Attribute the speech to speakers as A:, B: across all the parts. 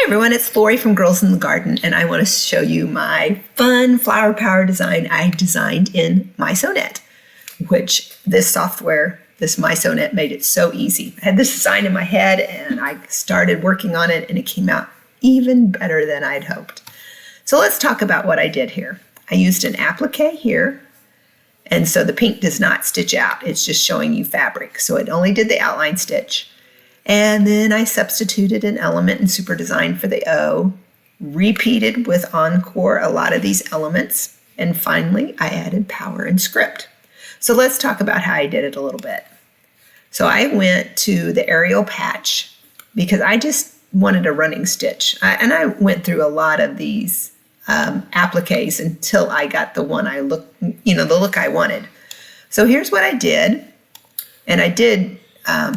A: everyone, it's Lori from Girls in the Garden, and I want to show you my fun flower power design I designed in mySewnet, which this software, this mySewnet, made it so easy. I had this design in my head and I started working on it and it came out even better than I'd hoped. So let's talk about what I did here. I used an applique here, and so the pink does not stitch out. It's just showing you fabric. So it only did the outline stitch. And then I substituted an element in Super Design for the O, repeated with Encore a lot of these elements, and finally I added power and script. So let's talk about how I did it a little bit. So I went to the aerial patch because I just wanted a running stitch. And I went through a lot of these appliques until I got the one the look I wanted. So here's what I did. And I did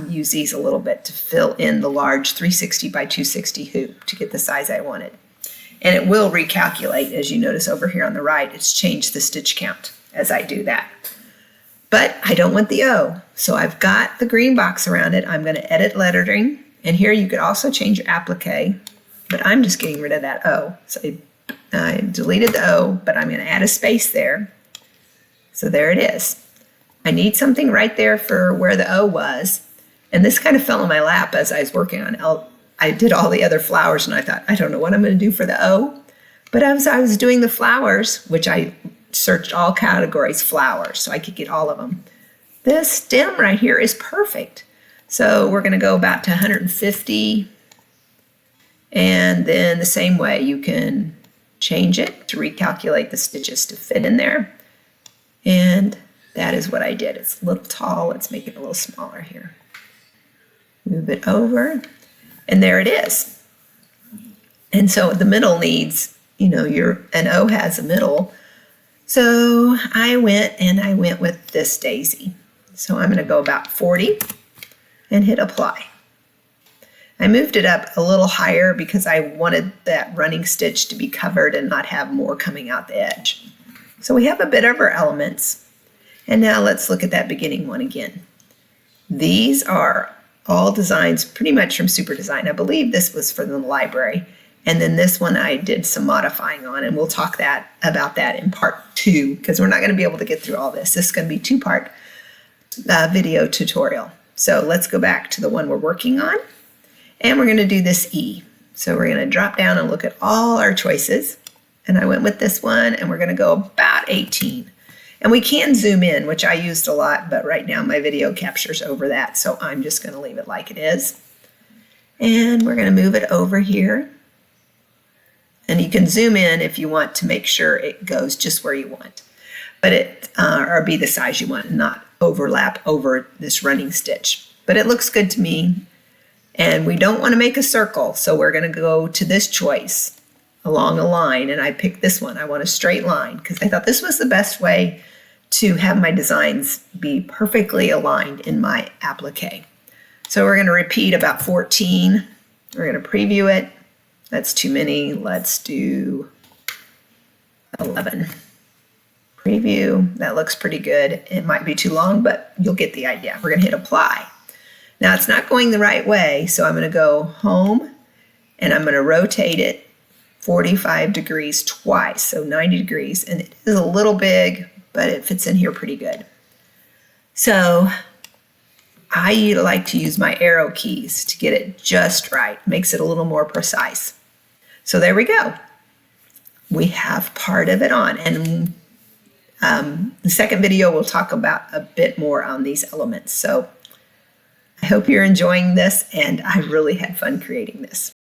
A: use these a little bit to fill in the large 360 by 260 hoop to get the size I wanted. And it will recalculate, as you notice over here on the right. It's changed the stitch count as I do that. But I don't want the O, so I've got the green box around it. I'm going to edit lettering, and here you could also change your applique, but I'm just getting rid of that O. So I deleted the O, but I'm going to add a space there. So there it is. I need something right there for where the O was, and this kind of fell in my lap as I was working on it. I did all the other flowers, and I thought, I don't know what I'm going to do for the O, but as I was doing the flowers, which I searched all categories flowers so I could get all of them. This stem right here is perfect. So we're going to go about to 150, and then the same way you can change it to recalculate the stitches to fit in there. And that is what I did. It's a little tall. Let's make it a little smaller here. Move it over, and there it is. And so the middle needs, an O has a middle. So I went with this daisy. So I'm going to go about 40 and hit apply. I moved it up a little higher because I wanted that running stitch to be covered and not have more coming out the edge. So we have a bit of our elements. And now let's look at that beginning one again. These are all designs pretty much from Super Design. I believe this was for the library. And then this one I did some modifying on, and we'll talk about that in part 2 because we're not going to be able to get through all this. This is going to be 2-part video tutorial. So let's go back to the one we're working on, and we're going to do this E. So we're going to drop down and look at all our choices, and I went with this one, and we're going to go about 18. And we can zoom in, which I used a lot, but right now my video captures over that, so I'm just going to leave it like it is. And we're going to move it over here. And you can zoom in if you want to make sure it goes just where you want, but or be the size you want and not overlap over this running stitch. But it looks good to me, and we don't want to make a circle, so we're going to go to this choice along a line, and I picked this one. I want a straight line because I thought this was the best way to have my designs be perfectly aligned in my applique. So we're going to repeat about 14. We're going to preview it. That's too many. Let's do 11. Preview. That looks pretty good. It might be too long, but you'll get the idea. We're going to hit apply. Now it's not going the right way, so I'm going to go home and I'm going to rotate it 45 degrees twice, so 90 degrees. And it is a little big, but it fits in here pretty good. So I like to use my arrow keys to get it just right. Makes it a little more precise. So there we go. We have part of it on. And the second video, we'll talk about a bit more on these elements. So I hope you're enjoying this, and I really had fun creating this.